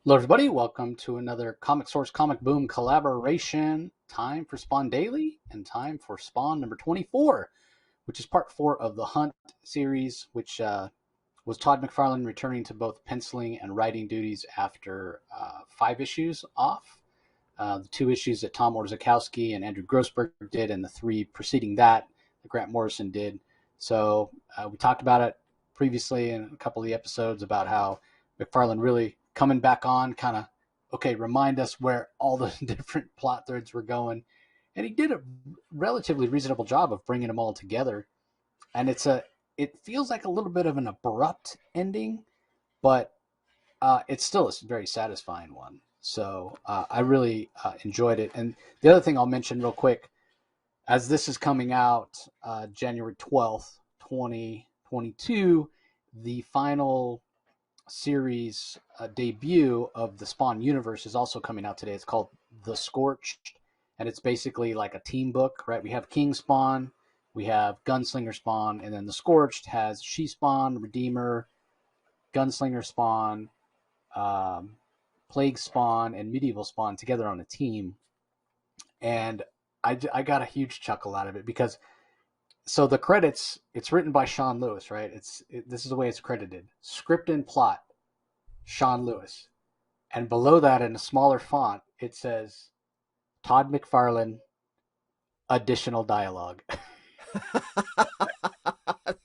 Hello, everybody. Welcome to another Comic Source Comic Boom collaboration. Time for Spawn Daily and time for Spawn number 24, which is part 4 of the Hunt series, which was Todd McFarlane returning to both penciling and writing duties after 5 issues off. The 2 issues that Tom Orzechowski and Andrew Grossberg did, and the 3 preceding that Grant Morrison did. So we talked about it previously in a couple of the episodes about how McFarlane really coming back on, kind of, okay, remind us where all the different plot threads were going. And he did a relatively reasonable job of bringing them all together. And it feels like a little bit of an abrupt ending, but it's still a very satisfying one. So I really enjoyed it. And the other thing I'll mention real quick, as this is coming out January 12th, 2022, the final series debut of the Spawn universe is also coming out today. It's called The Scorched, and it's basically like a team book, right? We have King Spawn, we have Gunslinger Spawn, and then The Scorched has She Spawn, Redeemer, Gunslinger Spawn, um, Plague Spawn, and Medieval Spawn together on a team. And I got a huge chuckle out of it because so the credits, it's written by Sean Lewis, right? This is the way it's credited: script and plot, Sean Lewis. And below that, in a smaller font, it says Todd McFarlane, additional dialogue.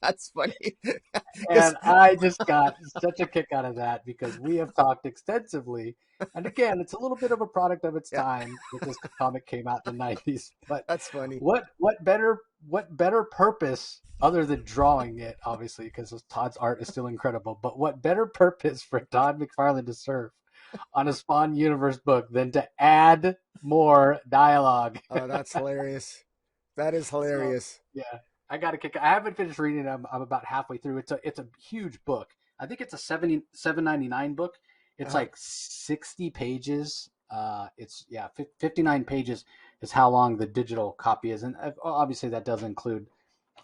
That's funny. And Because I just got such a kick out of that because we have talked extensively. And again, it's a little bit of a product of its yeah, time that this comic came out in the 90s. But that's funny. what better purpose other than drawing it, obviously, because Todd's art is still incredible, but what better purpose for Todd McFarlane to serve on a Spawn Universe book than to add more dialogue? Oh, that's hilarious. That is So hilarious. yeah, I got to kick. I haven't finished reading it. I'm about halfway through. It's a huge book. I think it's a 7.99 book. It's Uh-huh. like 60 pages. It's yeah, 59 pages is how long the digital copy is, and obviously that does include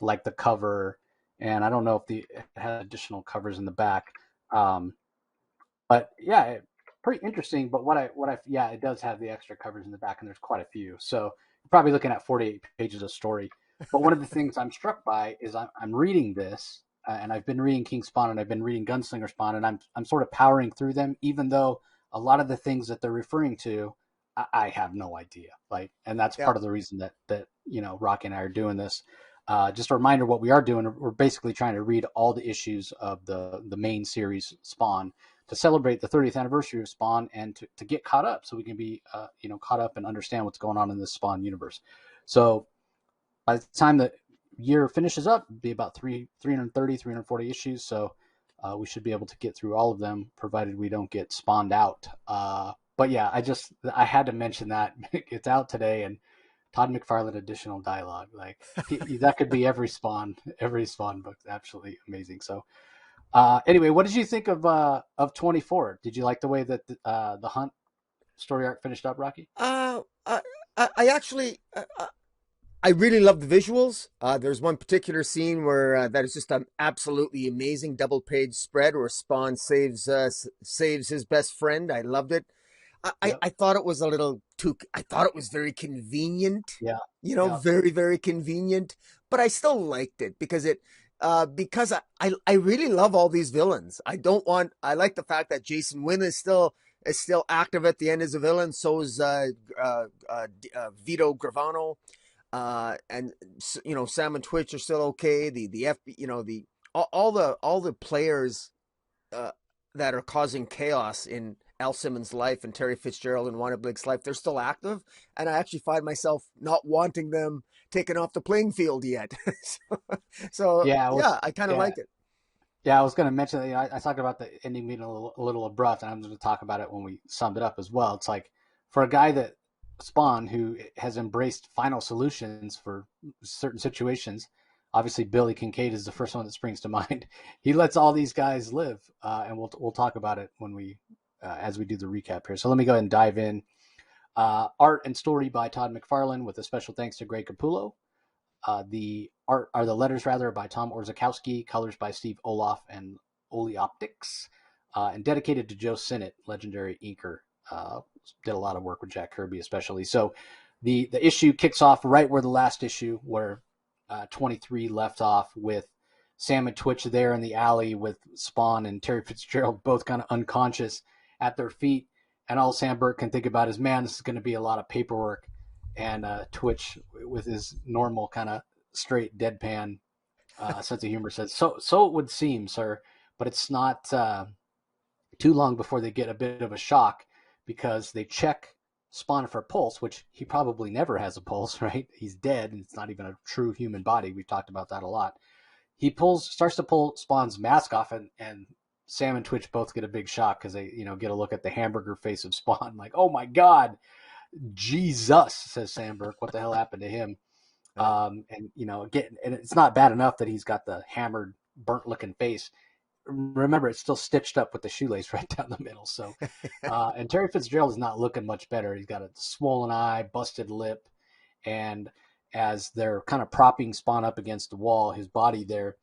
like the cover, and I don't know if it has additional covers in the back. Um, but yeah, pretty interesting. But yeah, it does have the extra covers in the back, and there's quite a few. So you're probably looking at 48 pages of story. But one of the things I'm struck by is I'm reading this, and I've been reading King Spawn, and I've been reading Gunslinger Spawn, and I'm sort of powering through them, even though a lot of the things that they're referring to, I have no idea. Like, and that's Yeah. part of the reason that Rocky and I are doing this. Just a reminder, what we are doing, we're basically trying to read all the issues of the main series Spawn to celebrate the 30th anniversary of Spawn and to get caught up so we can be caught up and understand what's going on in this Spawn universe. So by the time the year finishes up, it'll be about 330, 340 issues. So we should be able to get through all of them, provided we don't get spawned out. But yeah, I had to mention that it's out today, and Todd McFarlane additional dialogue, like that could be every Spawn book. Absolutely amazing. So anyway, what did you think of 24? Did you like the way that the Hunt story arc finished up, Rocky? Uh, I, I actually, I really love the visuals. There's one particular scene where that is just an absolutely amazing double page spread where Spawn saves his best friend. I loved it. Yep. I thought it was a little too. I thought it was very convenient. Yeah. Yeah. Very convenient. But I still liked it because I really love all these villains. I like the fact that Jason Wynn is still active at the end as a villain. So is Vito Gravano, and Sam and Twitch are still okay. The F the all the players uh, that are causing chaos in Al Simmons' life and Terry Fitzgerald and Wanda Blake's life, they're still active, and I actually find myself not wanting them taken off the playing field yet. so Yeah. I yeah, was. I kind of Yeah. like it. Yeah, I was going to mention that. I talked about the ending being a little abrupt, and I'm going to talk about it when we summed it up as well. It's like for a guy that Spawn, who has embraced final solutions for certain situations. Obviously, Billy Kincaid is the first one that springs to mind. He lets all these guys live, and we'll talk about it when we as we do the recap here. So let me go ahead and dive in. Art and story by Todd McFarlane, with a special thanks to Greg Capullo. The letters rather by Tom Orzechowski, colors by Steve Oliff and Oli Optics. and dedicated to Joe Sinnott, legendary inker. Did a lot of work with Jack Kirby, especially. So the issue kicks off right where the last issue, where 23 left off, with Sam and Twitch there in the alley with Spawn and Terry Fitzgerald both kind of unconscious at their feet. And all Sam Burke can think about is, man, this is going to be a lot of paperwork. And Twitch, with his normal kind of straight deadpan sense of humor, says, so it would seem, sir, but it's not too long before they get a bit of a shock, because they check Spawn for pulse, which he probably never has a pulse, right? He's dead, and it's not even a true human body. We've talked about that a lot. He starts to pull Spawn's mask off, and Sam and Twitch both get a big shock because they, get a look at the hamburger face of Spawn. Like, oh my God, Jesus, says Sam Burke. What the hell happened to him? And it's not bad enough that he's got the hammered, burnt-looking face. Remember, it's still stitched up with the shoelace right down the middle. So, and Terry Fitzgerald is not looking much better. He's got a swollen eye, busted lip, and as they're kind of propping Spawn up against the wall, his body there,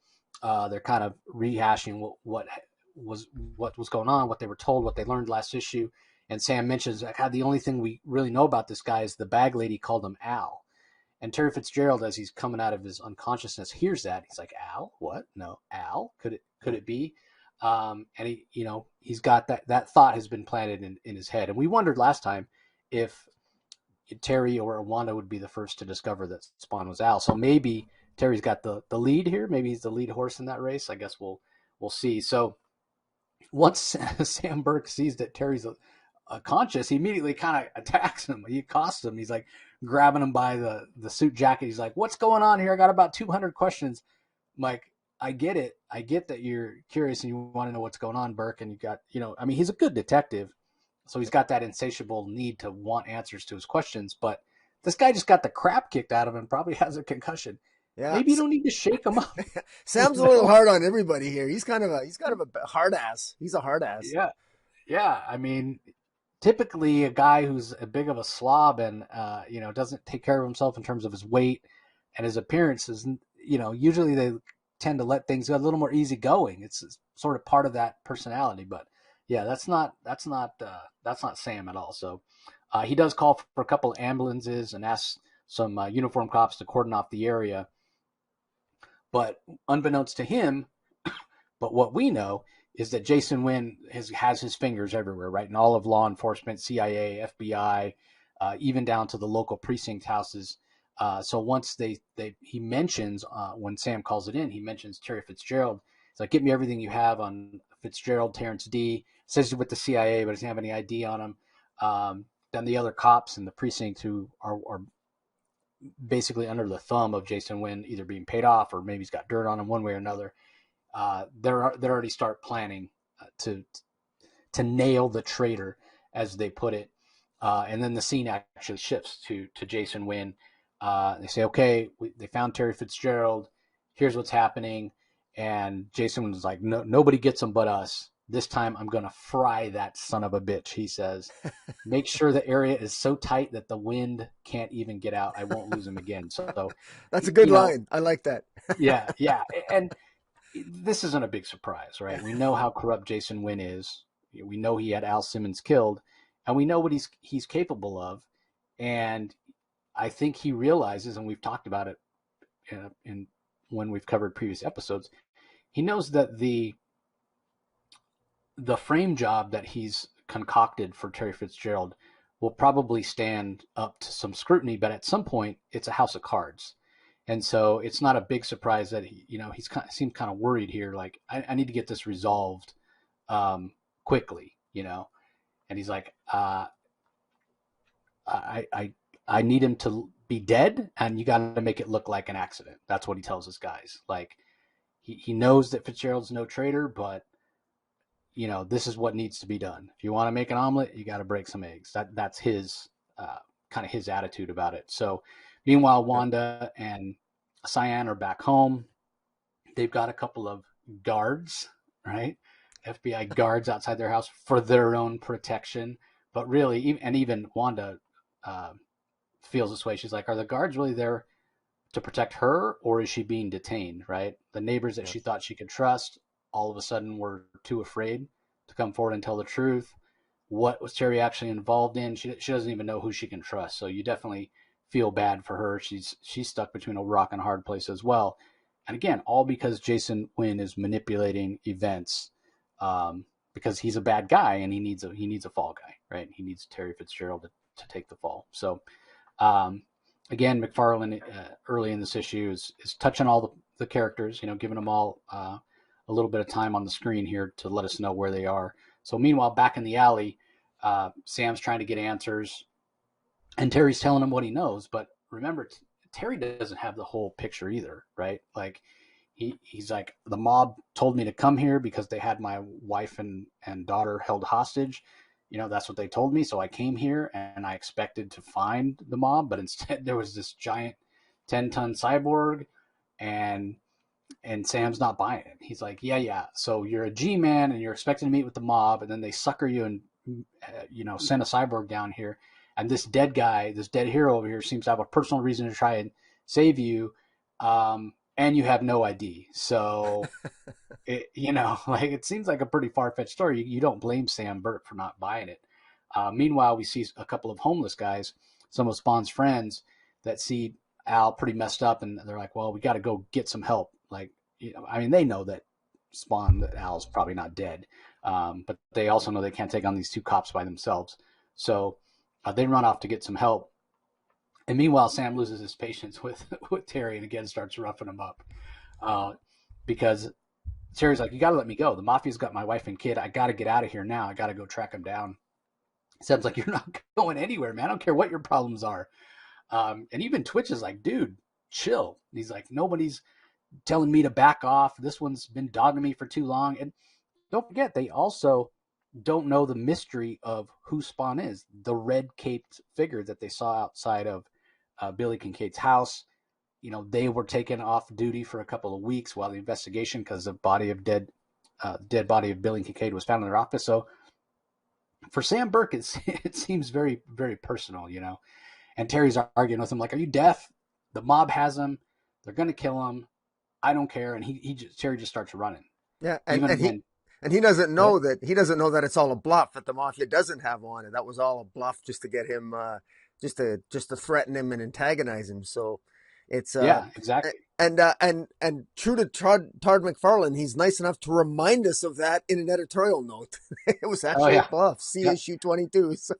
they're kind of rehashing what was going on, what they were told, what they learned last issue. And Sam mentions, the only thing we really know about this guy is the bag lady called him Al. And Terry Fitzgerald, as he's coming out of his unconsciousness, hears that. He's like, Al? What? No, Al? Could it be? And he's got that thought has been planted in his head. And we wondered last time if Terry or Wanda would be the first to discover that Spawn was Al. So maybe Terry's got the lead here. Maybe he's the lead horse in that race. I guess we'll see. So once Sam Burke sees that Terry's conscious, he immediately kind of attacks him. He accosts him. He's like grabbing him by the suit jacket. He's like, what's going on here? I got about 200 questions. I'm like, I get it. I get that you're curious and you want to know what's going on, Burke. And you got, he's a good detective. So he's got that insatiable need to want answers to his questions. But this guy just got the crap kicked out of him, probably has a concussion. Yeah. Maybe you don't need to shake him up. Sam's a little hard on everybody here. He's kind of a hard ass. He's a hard ass. Yeah. Yeah. I mean, typically a guy who's a big of a slob and, doesn't take care of himself in terms of his weight and his appearance is, usually they tend to let things go a little more easygoing. It's sort of part of that personality, but yeah, that's not Sam at all. So he does call for a couple of ambulances and asks some uniformed cops to cordon off the area. But unbeknownst to him, but what we know is that Jason Wynn has his fingers everywhere, right? In all of law enforcement, CIA, FBI, even down to the local precinct houses. So once he mentions, when Sam calls it in, he mentions Terry Fitzgerald. He's like, get me everything you have on Fitzgerald, Terrence D. Says he's with the CIA, but doesn't have any ID on him. Then the other cops in the precinct who are basically under the thumb of Jason Wynn, either being paid off or maybe he's got dirt on him one way or another. They already start planning to nail the traitor, as they put it. And then the scene actually shifts to Jason Wynn. They say, okay, they found Terry Fitzgerald. Here's what's happening. And Jason was like, no, nobody gets him but us. This time I'm going to fry that son of a bitch, he says. Make sure the area is so tight that the wind can't even get out. I won't lose him again. So that's a good line. I like that. Yeah. And this isn't a big surprise, right? We know how corrupt Jason Wynn is. We know he had Al Simmons killed, and we know what he's capable of. And I think he realizes, and we've talked about it in when we've covered previous episodes, he knows that the frame job that he's concocted for Terry Fitzgerald will probably stand up to some scrutiny, but at some point it's a house of cards. And so it's not a big surprise that seems kind of worried here. Like, I need to get this resolved quickly, and he's like, I need him to be dead, and you got to make it look like an accident. That's what he tells his guys. Like, he knows that Fitzgerald's no traitor, but this is what needs to be done. If you want to make an omelet, you got to break some eggs. That's his kind of his attitude about it. So meanwhile, Wanda and Cyan are back home. They've got a couple of guards, right? FBI guards outside their house for their own protection. But really, even Wanda feels this way. She's like, are the guards really there to protect her, or is she being detained, right? The neighbors that she thought she could trust all of a sudden were too afraid to come forward and tell the truth. What was Terry actually involved in? She doesn't even know who she can trust. So you definitely feel bad for her. She's stuck between a rock and a hard place as well. And again, all because Jason Wynn is manipulating events, because he's a bad guy and he needs a fall guy, right? He needs Terry Fitzgerald to take the fall. So again, McFarlane early in this issue is touching all the characters, giving them all a little bit of time on the screen here to let us know where they are. So meanwhile, back in the alley, Sam's trying to get answers, and Terry's telling him what he knows. But remember, Terry doesn't have the whole picture either, right? Like he's like, the mob told me to come here because they had my wife and daughter held hostage. That's what they told me. So I came here and I expected to find the mob, but instead there was this giant 10-ton cyborg, and Sam's not buying it. He's like, yeah. So you're a G-man and you're expecting to meet with the mob, and then they sucker you and, send a cyborg down here. And this dead guy, this dead hero over here seems to have a personal reason to try and save you. And you have no ID. So, it seems like a pretty far-fetched story. You don't blame Sam Burt for not buying it. Meanwhile, we see a couple of homeless guys, some of Spawn's friends, that see Al pretty messed up, and they're like, well, we got to go get some help. Like, they know that Al's probably not dead, but they also know they can't take on these two cops by themselves. So they run off to get some help. And meanwhile, Sam loses his patience with Terry and again starts roughing him up, because Terry's like, you got to let me go. The mafia's got my wife and kid. I got to get out of here now. I got to go track him down. Sam's like, you're not going anywhere, man. I don't care what your problems are. And even Twitch is like, dude, chill. And he's like, nobody's telling me to back off. This one's been dogging me for too long. And don't forget, they also don't know the mystery of who Spawn is. The red-caped figure that they saw outside of Billy Kincaid's house. They were taken off duty for a couple of weeks while the investigation, because the dead body of Billy Kincaid was found in their office. So for Sam Burke, it seems very, very personal, And Terry's arguing with him like, are you deaf? The mob has him. They're going to kill him. I don't care. And Terry just starts running. Yeah, and he doesn't know that it's all a bluff, that the mafia doesn't have on it. That was all a bluff just to get him, just to threaten him and antagonize him. So it's yeah, exactly. And true to Todd McFarlane, he's nice enough to remind us of that in an editorial note. It was actually a bluff. See issue 22. So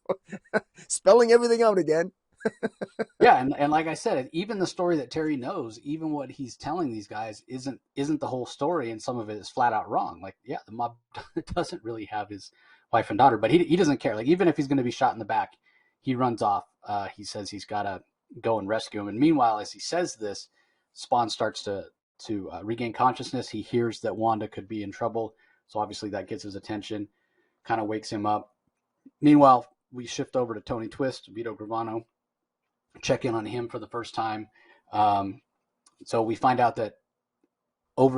spelling everything out again. Yeah, and like I said, even the story that Terry knows, even what he's telling these guys isn't the whole story, and some of it is flat out wrong. Like, yeah, the mob doesn't really have his wife and daughter, but he doesn't care. Like, even if he's going to be shot in the back, he runs off. He says he's got to go and rescue him. And meanwhile, as he says this, Spawn starts to regain consciousness. He hears that Wanda could be in trouble, so obviously that gets his attention, kind of wakes him up. Meanwhile, we shift over to Tony Twist, Vito Gravano. Check in on him for the first time. So we find out that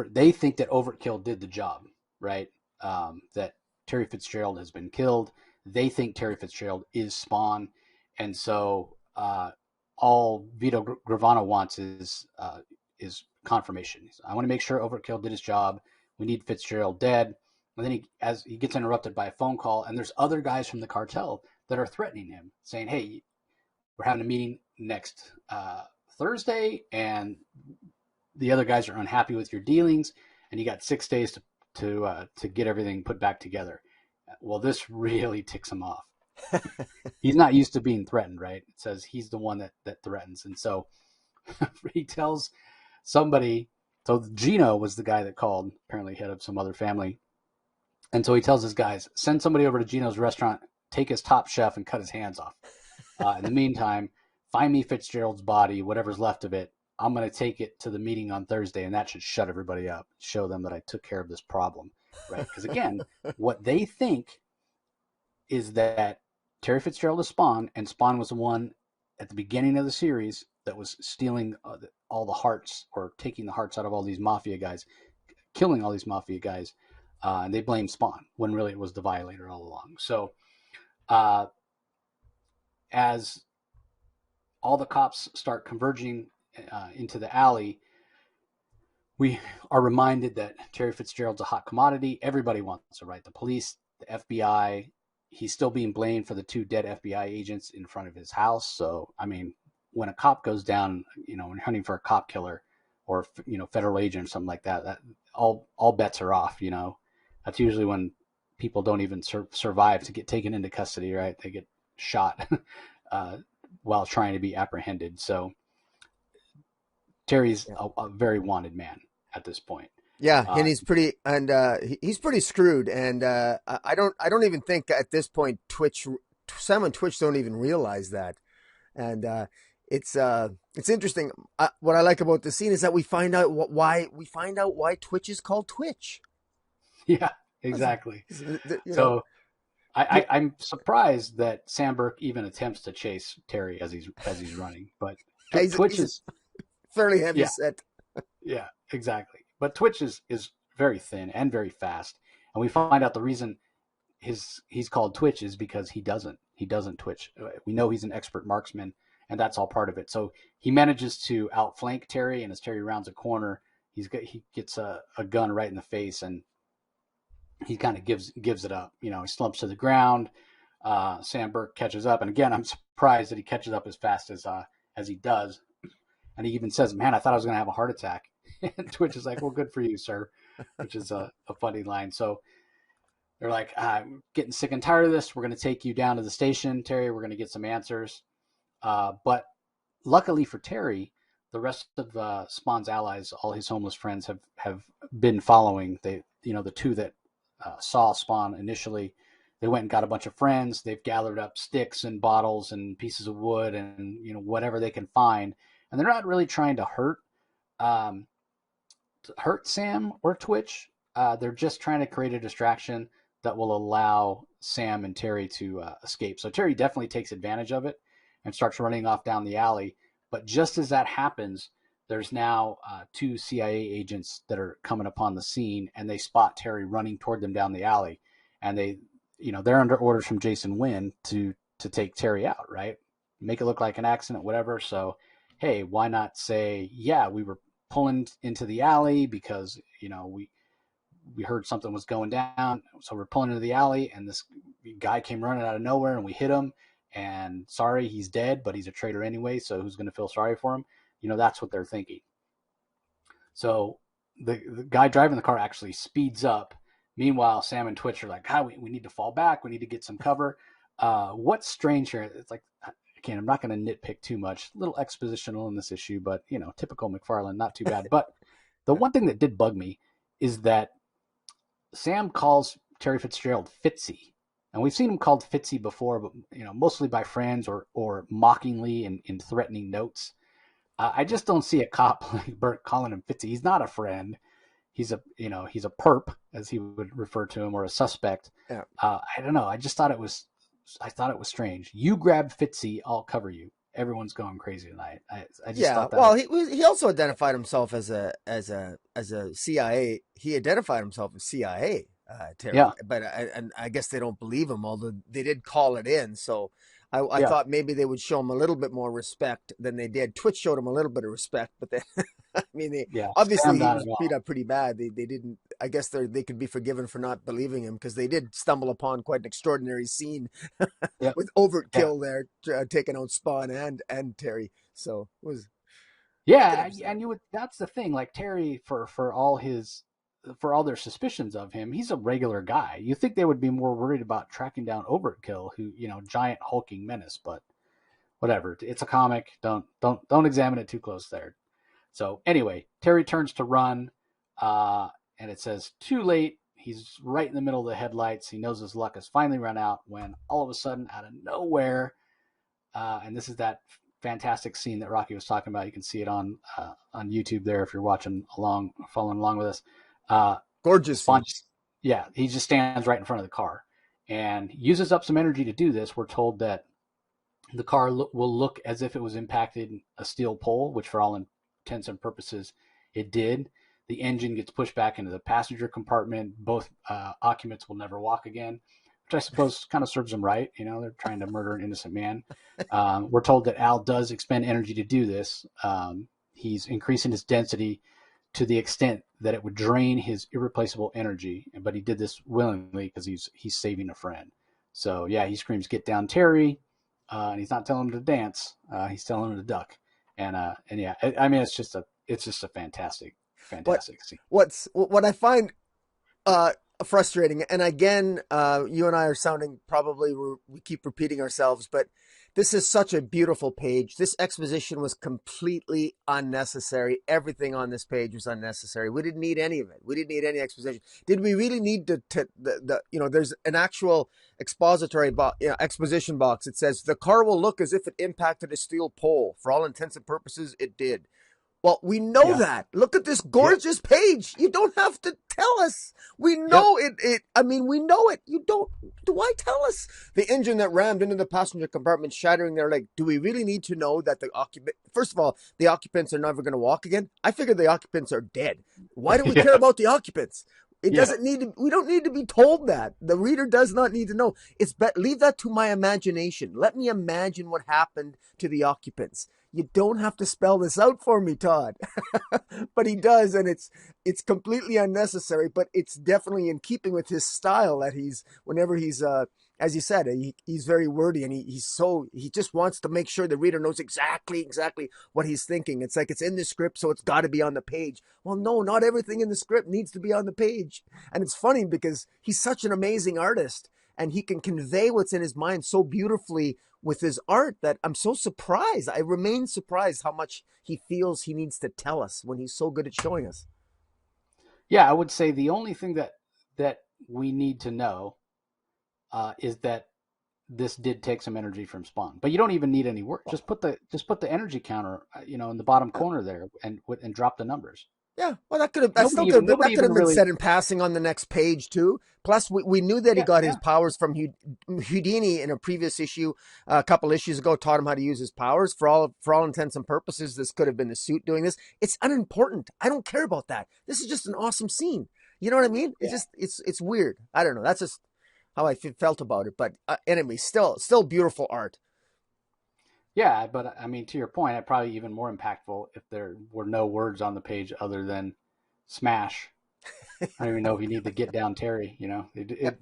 they think that Overkill did the job, right? That Terry Fitzgerald has been killed. They think Terry Fitzgerald is Spawn. And so all Vito Gravano wants is confirmation. I want to make sure Overkill did his job. We need Fitzgerald dead. And then he gets interrupted by a phone call, and there's other guys from the cartel that are threatening him, saying, hey, we're having a meeting next Thursday, and the other guys are unhappy with your dealings, and you got 6 days to get everything put back together. Well, this really ticks him off. He's not used to being threatened, right? It says he's the one that threatens. And so he tells somebody, so Gino was the guy that called, apparently head of some other family. And so he tells his guys, send somebody over to Gino's restaurant, take his top chef and cut his hands off. In the meantime, find me Fitzgerald's body, whatever's left of it. I'm going to take it to the meeting on Thursday, and that should shut everybody up, show them that I took care of this problem, right? Because again, what they think is that Terry Fitzgerald is Spawn, and Spawn was the one at the beginning of the series that was stealing all the hearts, or taking the hearts out of all these mafia guys, killing all these mafia guys, and they blame Spawn when really it was the Violator all along. So as all the cops start converging into the alley, we are reminded that Terry Fitzgerald's a hot commodity. Everybody wants to, right? The police, The FBI, he's still being blamed for the 2 dead FBI agents in front of his house. So, I mean, when a cop goes down, when you're hunting for a cop killer or, federal agent or something like that, that all bets are off. That's usually when people don't even survive to get taken into custody, right? They get shot while trying to be apprehended. So Terry's a very wanted man at this point. Yeah, and he's pretty screwed, and I don't even think at this point Sam and Twitch don't even realize that, and it's interesting. What I like about the scene is that we find out why Twitch is called Twitch. Yeah, exactly. So I'm surprised that Sam Burke even attempts to chase Terry as he's running, but Twitch is fairly heavy set. Yeah, exactly. But Twitch is very thin and very fast, and we find out the reason he's called Twitch is because he doesn't twitch. We know he's an expert marksman, and that's all part of it. So he manages to outflank Terry, and as Terry rounds a corner, he gets a gun right in the face, and he kind of gives it up. He slumps to the ground. Sam Burke catches up, and again, I'm surprised that he catches up as fast as he does. And he even says, "Man, I thought I was going to have a heart attack." And Twitch is like, "Well, good for you, sir," which is a funny line. So they're like, "I'm getting sick and tired of this. We're going to take you down to the station, Terry. We're going to get some answers." But luckily for Terry, the rest of Spawn's allies, all his homeless friends, have been following. The 2 that saw Spawn initially, they went and got a bunch of friends. They've gathered up sticks and bottles and pieces of wood and whatever they can find. And they're not really trying to hurt Sam or Twitch. They're just trying to create a distraction that will allow Sam and Terry to escape. So Terry definitely takes advantage of it and starts running off down the alley. But just as that happens, there's now 2 CIA agents that are coming upon the scene, and they spot Terry running toward them down the alley. And they're under orders from Jason Wynn to take Terry out, right? Make it look like an accident, whatever. So hey, why not say, yeah, we were pulling into the alley because, we heard something was going down. So we're pulling into the alley, and this guy came running out of nowhere, and we hit him. And sorry, he's dead, but he's a traitor anyway. So who's going to feel sorry for him? That's what they're thinking. So the guy driving the car actually speeds up. Meanwhile, Sam and Twitch are like, we need to fall back. We need to get some cover. What's strange here? It's like, again, I'm not going to nitpick too much. A little expositional in this issue, but, typical McFarlane, not too bad. But the one thing that did bug me is that Sam calls Terry Fitzgerald Fitzy. And we've seen him called Fitzy before, but, mostly by friends or mockingly in threatening notes. I just don't see a cop like Burke calling him Fitzy. He's not a friend. He's a perp, as he would refer to him, or a suspect. Yeah. I don't know. I thought it was strange. You grab Fitzy, I'll cover you. Everyone's going crazy tonight. I just thought that. Well, he also identified himself as a CIA. He identified himself as CIA, Terry. Yeah. But I guess they don't believe him, although they did call it in. So I thought maybe they would show him a little bit more respect than they did. Twitch showed him a little bit of respect, but then I mean, obviously he was beat up pretty bad. They didn't. I guess they could be forgiven for not believing him because they did stumble upon quite an extraordinary scene with overkill there, taking out Spawn and Terry. So it was. Yeah, and that's the thing. Like Terry, for all their suspicions of him, he's a regular guy. You think they would be more worried about tracking down Overkill, who giant hulking menace, but whatever. It's a comic. Don't examine it too close there. So anyway, Terry turns to run, and it says too late. He's right in the middle of the headlights. He knows his luck has finally run out when all of a sudden, out of nowhere, and this is that fantastic scene that Rocky was talking about. You can see it on YouTube there if you're following along with us. Gorgeous. He just stands right in front of the car and uses up some energy to do this. We're told that the car will look as if it was impacted a steel pole, which for all intents and purposes it did. The engine gets pushed back into the passenger compartment. Both occupants will never walk again, which I suppose kind of serves them right. They're trying to murder an innocent man. We're told that Al does expend energy to do this. He's increasing his density to the extent that it would drain his irreplaceable energy. But he did this willingly because he's saving a friend. So yeah, he screams, "Get down, Terry!" And he's not telling him to dance. He's telling him to duck. And yeah, I mean, it's just a What fantastic scene. what I find uh, frustrating, and again, you and I are sounding probably we keep repeating ourselves, but this is such a beautiful page. This exposition was completely unnecessary. Everything on this page was unnecessary. We didn't need any of it. We didn't need any exposition. Did we really need there's an actual expository exposition box. It says the car will look as if it impacted a steel pole. For all intents and purposes, it did. Well, we know Yeah. that. Look at this Yep. gorgeous page. You don't have to tell us. We Yep. know it. I mean, we know it. You don't. Why tell us? The engine that rammed into the passenger compartment, shattering their leg. Do we really need to know that the occupant? First of all, the occupants are never going to walk again. I figure the occupants are dead. Why do we care Yeah. about the occupants? It Yeah. doesn't need to. We don't need to be told that. The reader does not need to know. Leave that to my imagination. Let me imagine what happened to the occupants. You don't have to spell this out for me, Todd. But he does, and it's completely unnecessary, but it's definitely in keeping with his style that whenever he's as you said, he's very wordy, and he just wants to make sure the reader knows exactly what he's thinking. It's like it's in the script, so it's got to be on the page. Well, no, not everything in the script needs to be on the page. And it's funny because he's such an amazing artist, and he can convey what's in his mind so beautifully with his art that I'm so surprised. I remain surprised how much he feels he needs to tell us when he's so good at showing us. Yeah, I would say the only thing that we need to know is that this did take some energy from Spawn, but you don't even need any work. Just put the energy counter, in the bottom corner there, and drop the numbers. Yeah, well, that Nobody could even have been really. said in passing on the next page too. Plus, we knew that he Yeah, got his yeah, powers from Houdini in a previous issue, a couple issues ago. Taught him how to use his powers. For all intents and purposes, this could have been the suit doing this. It's unimportant. I don't care about that. This is just an awesome scene. You know what I mean? It's yeah, just it's weird. I don't know. That's just how I felt about it. But anyway, still beautiful art. yeah. But I mean, to your point, it probably even more impactful if there were no words on the page other than "smash." I don't even know if you need to get down Terry.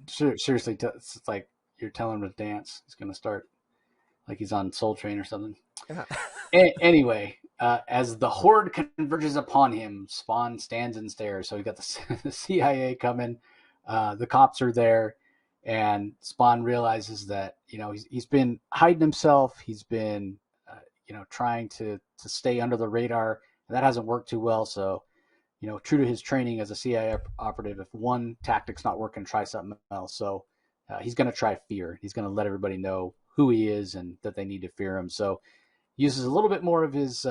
Seriously, it's like you're telling him to dance. He's going to start like he's on Soul Train or something. Yeah. Anyway, as the horde converges upon him, Spawn stands and stares. So we got the CIA coming. The cops are there, and Spawn realizes that he's been hiding himself. He's been trying to stay under the radar, and that hasn't worked too well. So true to his training as a CIA operative, if one tactic's not working, try something else. So he's going to try fear. He's going to let everybody know who he is and that they need to fear him. So uses a little bit more of his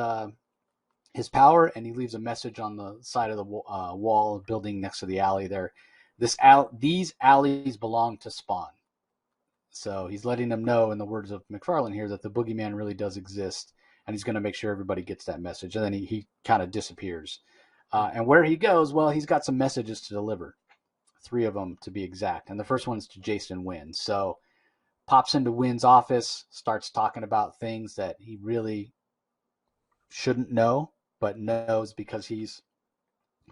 power, and he leaves a message on the side of the wall building next to the alley there. These alleys belong to Spawn. So he's letting them know, in the words of McFarlane here, that the boogeyman really does exist, and he's going to make sure everybody gets that message. And then he kind of disappears. And where he goes, well, he's got some messages to deliver, 3 of them to be exact. And the first one's to Jason Wynn. So pops into Wynn's office, starts talking about things that he really shouldn't know, but knows because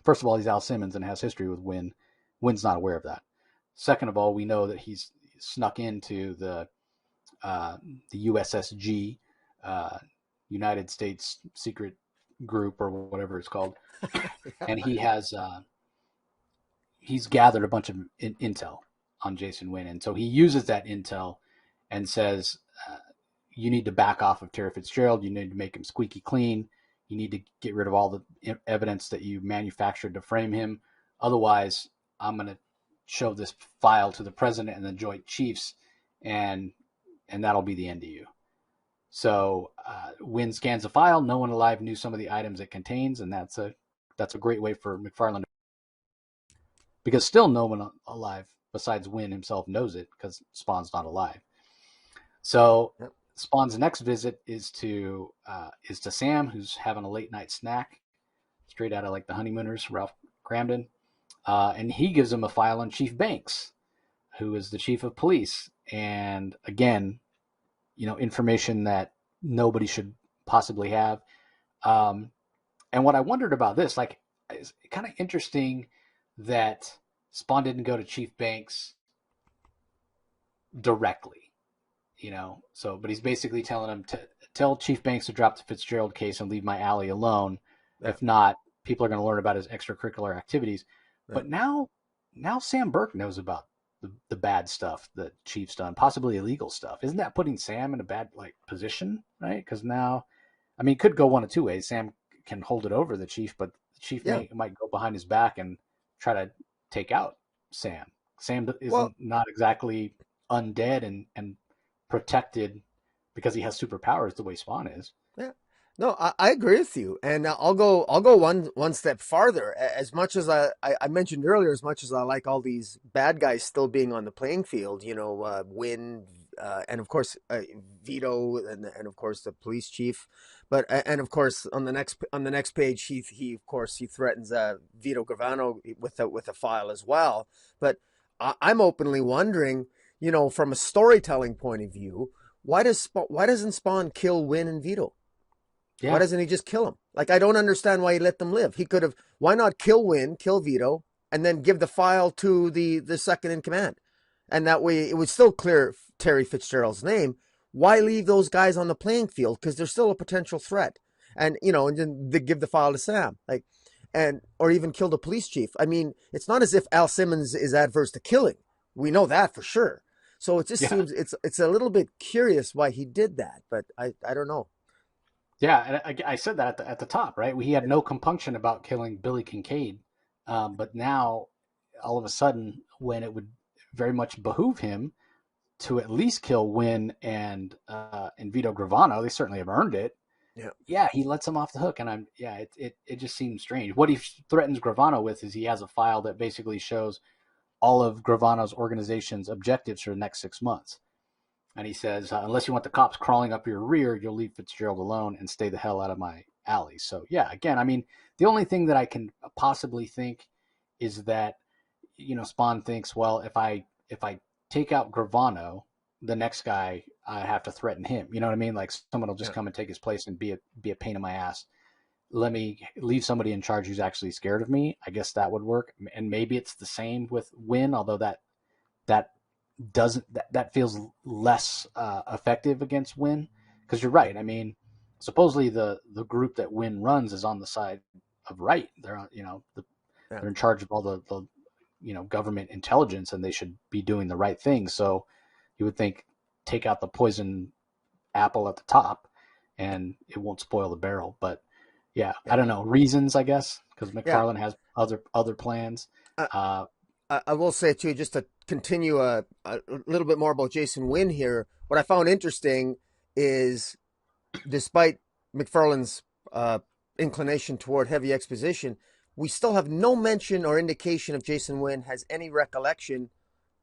first of all, he's Al Simmons and has history with Wynn. Wynn's not aware of that. Second of all, we know that he's snuck into the USSG, United States Secret Group, or whatever it's called, and he's gathered a bunch of intel on Jason Wynn, and so he uses that intel and says, you need to back off of Terry Fitzgerald. You need to make him squeaky clean. You need to get rid of all the evidence that you manufactured to frame him. Otherwise, I'm going to show this file to the president and the Joint Chiefs, and that'll be the end of you. So Wynn scans the file. No one alive knew some of the items it contains, and that's a great way for McFarlane, because still no one alive besides Wynn himself knows it, because Spawn's not alive. So Yep. Spawn's next visit is to Sam, who's having a late night snack, straight out of like the Honeymooners, Ralph Cramden, and he gives him a file on Chief Banks, who is the chief of police, and again, information that nobody should possibly have. And what I wondered about this, like, it's kind of interesting that Spawn didn't go to Chief Banks directly, So, but he's basically telling him to tell Chief Banks to drop the Fitzgerald case and leave my alley alone. Yeah, If not, people are going to learn about his extracurricular activities. yeah. But now Sam Burke knows about the bad stuff that Chief's done, possibly illegal stuff. Isn't that putting Sam in a bad position, right? Because now, I mean, it could go one of two ways. Sam can hold it over the Chief, but the Chief Yeah. might go behind his back and try to take out Sam. Sam Well, isn't not exactly undead and protected because he has superpowers the way Spawn is. yeah. No, I agree with you, and I'll go one step farther. As much as I mentioned earlier, as much as I like all these bad guys still being on the playing field, Win, and of course Vito, and of course the police chief, but and of course on the next page he of course he threatens Vito Gravano with a file as well. But I'm openly wondering, from a storytelling point of view, why doesn't Spawn kill Win and Vito? Why Yeah, doesn't he just kill him? Like, I don't understand why he let them live. He could have, why not kill Win, kill Vito, and then give the file to the second in command? And that way it would still clear Terry Fitzgerald's name. Why leave those guys on the playing field? Because they're still a potential threat. And, and then they give the file to Sam. Or even kill the police chief. I mean, it's not as if Al Simmons is adverse to killing. We know that for sure. So it just yeah, seems it's a little bit curious why he did that, but I don't know. yeah. And I said that at the top, right? He had no compunction about killing Billy Kincaid, but now all of a sudden, when it would very much behoove him to at least kill Win and Vito Gravano, they certainly have earned it. Yeah. Yeah, he lets him off the hook, and it just seems strange. What he threatens Gravano with is he has a file that basically shows all of Gravano's organization's objectives for the next 6 months. And he says, unless you want the cops crawling up your rear, you'll leave Fitzgerald alone and stay the hell out of my alley. So, yeah, again, I mean, the only thing that I can possibly think is that, Spawn thinks, well, if I take out Gravano, the next guy, I have to threaten him. You know what I mean? Like someone will just Yeah. come and take his place and be a pain in my ass. Let me leave somebody in charge who's actually scared of me. I guess that would work. And maybe it's the same with Win, although that doesn't that feels less effective against Win, because you're right. I mean, supposedly the group that Win runs is on the side of right. They're on, Yeah. they're in charge of all the government intelligence, and they should be doing the right thing. So you would think take out the poison apple at the top, and it won't spoil the barrel. But yeah, I Yeah. don't know, reasons, I guess, because Yeah. McFarlane has other plans. I, Uh, I will say too, just to continue a little bit more about Jason Wynn here. What I found interesting is, despite McFarlane's inclination toward heavy exposition, we still have no mention or indication of Jason Wynn has any recollection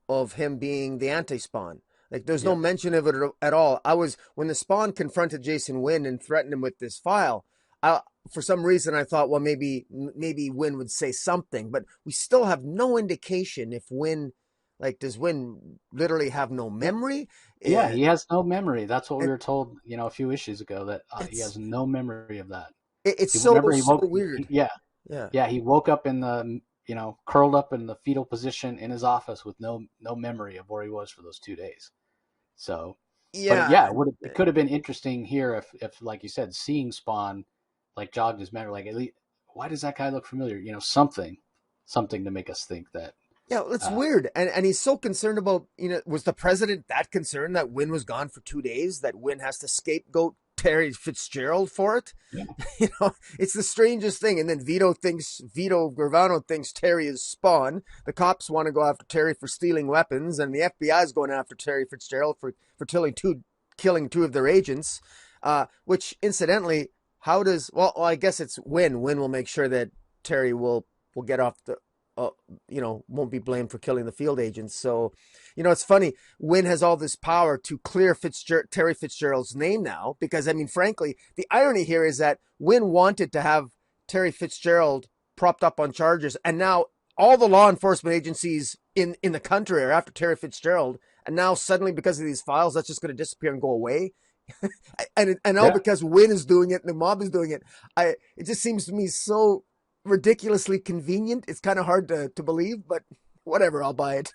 of him being the anti-Spawn. Like, there's no yeah, mention of it at all. When the Spawn confronted Jason Wynn and threatened him with this file, for some reason I thought, well, maybe Wynn would say something, but we still have no indication if Wynn, does Wynn literally have no memory? yeah, Uh, he has no memory. That's what we it, were told, a few issues ago, that he it's has no memory of that. it's He so remember he so woke, weird. yeah, Yeah. yeah, he woke up in the, curled up in the fetal position in his office with no memory of where he was for those 2 days. So, but Yeah. yeah, it could have been interesting here if like you said, seeing Spawn jogged his memory. Like, at least, why does that guy look familiar? Something to make us think that. Yeah, it's Uh, weird. And he's so concerned about, was the president that concerned that Wynn was gone for 2 days, that Wynn has to scapegoat Terry Fitzgerald for it? yeah, It's the strangest thing. And then Vito Gravano thinks Terry is Spawn. The cops want to go after Terry for stealing weapons, and the FBI is going after Terry Fitzgerald for killing two of their agents. Which, incidentally, I guess it's Wynn. Wynn will make sure that Terry will get off won't be blamed for killing the field agents. So, it's funny. Wynn has all this power to clear Terry Fitzgerald's name now, because, I mean, frankly, the irony here is that Wynn wanted to have Terry Fitzgerald propped up on charges, and now all the law enforcement agencies in the country are after Terry Fitzgerald, and now suddenly, because of these files, that's just going to disappear and go away. And all yeah, because Wynn is doing it and the mob is doing it. It just seems to me so ridiculously convenient. It's kind of hard to believe, but whatever, I'll buy it.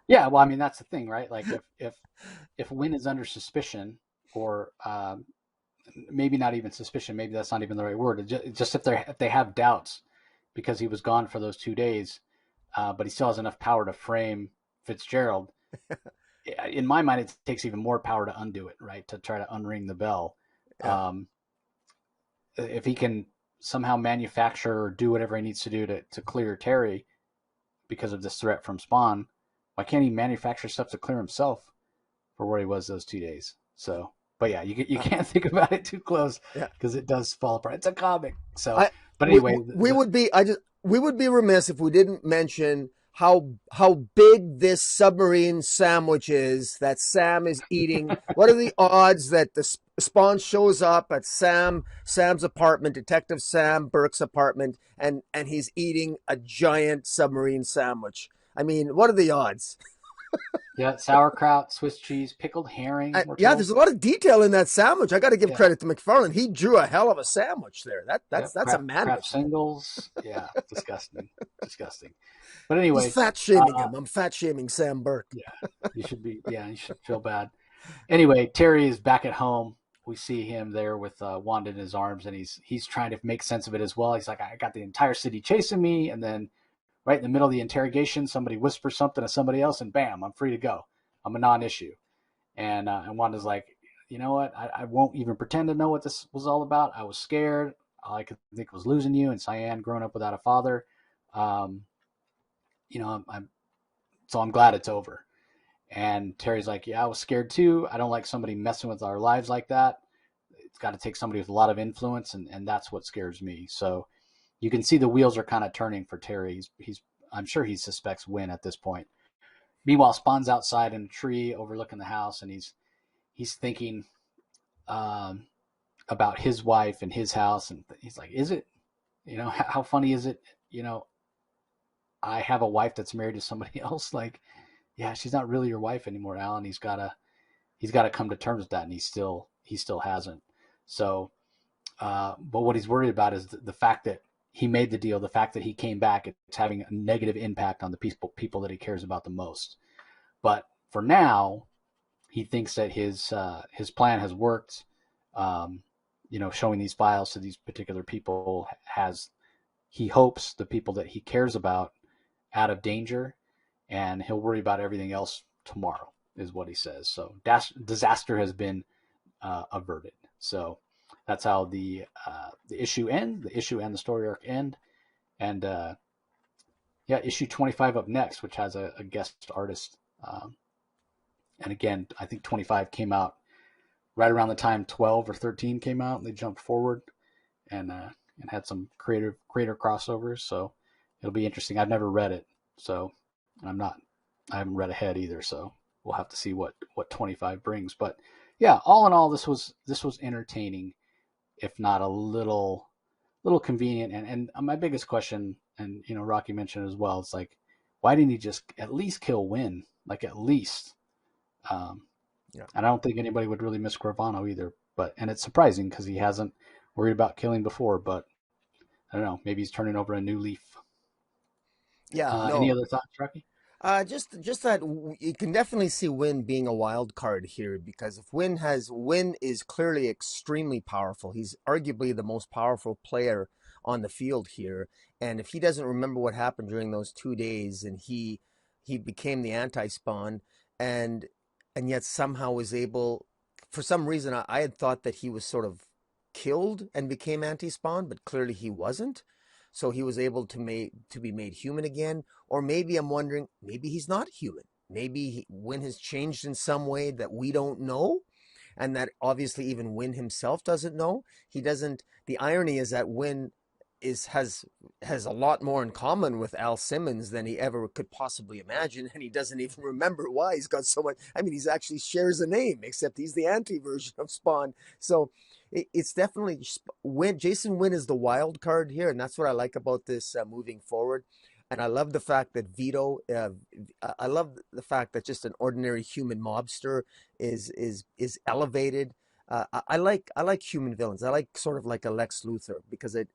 Yeah, well, I mean that's the thing, right? Like if Wynn is under suspicion, or maybe not even suspicion, maybe that's not even the right word. Just if they have doubts because he was gone for those 2 days, but he still has enough power to frame Fitzgerald. In my mind, it takes even more power to undo it, right? To try to unring the bell. Yeah. Um, if he can somehow manufacture or do whatever he needs to do to clear Terry because of this threat from Spawn, why can't he manufacture stuff to clear himself for where he was those 2 days? So, but yeah, you Uh, can't think about it too close yeah. because it does fall apart. It's a comic. So, I but anyway, we would be we would be remiss if we didn't mention how big this submarine sandwich is that Sam is eating. What are the odds that the Spawn shows up at Sam's apartment, Detective Sam Burke's apartment, and he's eating a giant submarine sandwich? I mean, what are the odds? yeah, sauerkraut, Swiss cheese, pickled herring. We're Yeah, told. there's a lot of detail in that sandwich. I got to give Yeah, credit to McFarlane. He drew a hell of a sandwich there. yep. That's a Kraft madness. singles. Yeah, disgusting, disgusting. But He's anyway, fat shaming uh, him. I'm fat shaming Sam Burke. yeah, you should be. Yeah, you should feel bad. Anyway, Terry is back at home. We see him there with Wanda in his arms, and he's trying to make sense of it as well. He's like, I got the entire city chasing me, and then right in the middle of the interrogation, somebody whispers something to somebody else, and bam, I'm free to go. I'm a non-issue. And Wanda's like, you know what? I won't even pretend to know what this was all about. I was scared. All I could think was losing you and Cyan growing up without a father. Um, so I'm glad it's over. And Terry's like, yeah, I was scared too. I don't like somebody messing with our lives like that. It's got to take somebody with a lot of influence, and that's what scares me. So you can see the wheels are kind of turning for Terry. I'm sure he suspects Win at this point. Meanwhile, Spawn's outside in a tree overlooking the house, and he's thinking um, about his wife and his house, and he's like, "Is it? How funny is it? You know, I have a wife that's married to somebody else. Like, yeah, she's not really your wife anymore, Alan. He's gotta come to terms with that, and he still hasn't. So, but what he's worried about is the fact that he made the deal, the fact that he came back, it's having a negative impact on the people that he cares about the most. But for now, he thinks that his plan has worked. Um, showing these files to these particular people has, he hopes, the people that he cares about out of danger, and he'll worry about everything else tomorrow, is what he says. So disaster has been averted. So that's how the issue ends. The issue and the story arc end, and yeah, issue 25 up next, which has a guest artist. And again, I think 25 came out right around the time 12 or 13 came out, and they jumped forward and had some creator crossovers. So it'll be interesting. I've never read it, so I'm not. I haven't read ahead either, so we'll have to see what 25 brings. But yeah, all in all, this was entertaining, if not a little convenient. And my biggest question, and Rocky mentioned as well, it's like, why didn't he just at least kill Win? Like at least. Um, Yeah. and I don't think anybody would really miss Gravano either. And it's surprising because he hasn't worried about killing before. But I don't know. Maybe he's turning over a new leaf. Yeah, Any no. other thoughts, Rocky? Just that you can definitely see Win being a wild card here because if Win is clearly extremely powerful. He's arguably the most powerful player on the field here, and if he doesn't remember what happened during those 2 days, and he became the anti-spawn, and and yet somehow was able, for some reason, I had thought that he was sort of killed and became anti-spawn, but clearly he wasn't. So he was able to be made human again, or maybe I'm wondering, maybe he's not human. Maybe Win has changed in some way that we don't know, and that obviously even Win himself doesn't know. He doesn't. The irony is that Win has a lot more in common with Al Simmons than he ever could possibly imagine, and he doesn't even remember why he's got so much. I mean, he's actually shares a name, except he's the anti version of Spawn. So it's definitely Win. Jason Win is the wild card here, and that's what I like about this moving forward. And I love the fact that Vito. I love the fact that just an ordinary human mobster is elevated. I like human villains. I like sort of like a Lex Luthor because it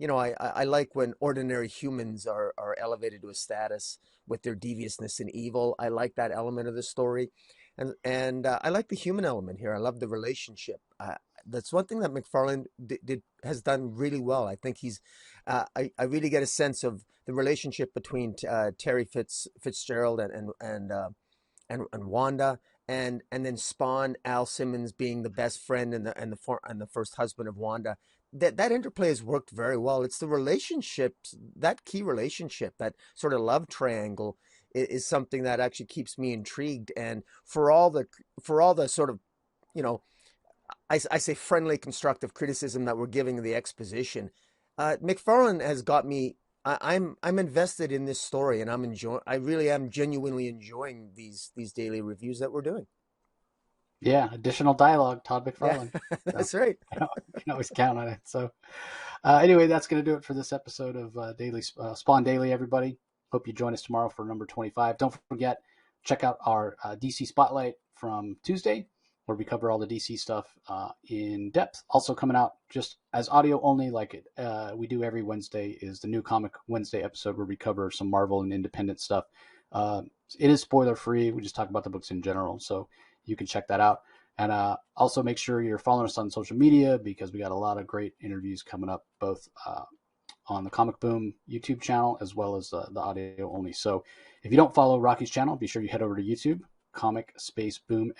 I like when ordinary humans are elevated to a status with their deviousness and evil. I like that element of the story, and I like the human element here. I love the relationship. That's one thing that McFarlane has done really well. I think I really get a sense of the relationship between Terry Fitzgerald and Wanda, and then Spawn, Al Simmons being the best friend and the first husband of Wanda. That interplay has worked very well. It's the relationships, that key relationship, that sort of love triangle, is something that actually keeps me intrigued. And for all the sort of, you know, I say friendly constructive criticism that we're giving the exposition, McFarlane has got me. I'm invested in this story, and I really am genuinely enjoying these daily reviews that we're doing. Yeah, additional dialogue, Todd Yeah, McFarlane. So that's right. you can always count on it. So anyway, that's going to do it for this episode of Daily Spawn Daily, everybody. Hope you join us tomorrow for number 25. Don't forget, check out our DC Spotlight from Tuesday, where we cover all the DC stuff in depth. Also coming out just as audio only, like we do every Wednesday, is the new Comic Wednesday episode, where we cover some Marvel and independent stuff. It is spoiler free. We just talk about the books in general, so you can check that out. And also make sure you're following us on social media, because we got a lot of great interviews coming up, both on the Comic Boom YouTube channel as well as the audio only. So if you don't follow Rocky's channel, be sure you head over to YouTube, Comic Space Boom !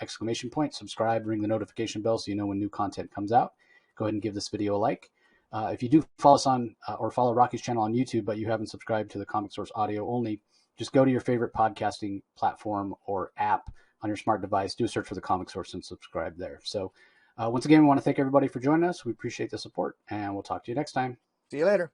Subscribe, ring the notification bell so you know when new content comes out. Go ahead and give this video a like. If you do follow us on or follow Rocky's channel on YouTube, but you haven't subscribed to the Comic Source audio only, just go to your favorite podcasting platform or app on your smart device, do a search for the Comic Source and subscribe there. So once again, we want to thank everybody for joining us. We appreciate the support, and we'll talk to you next time. See you later.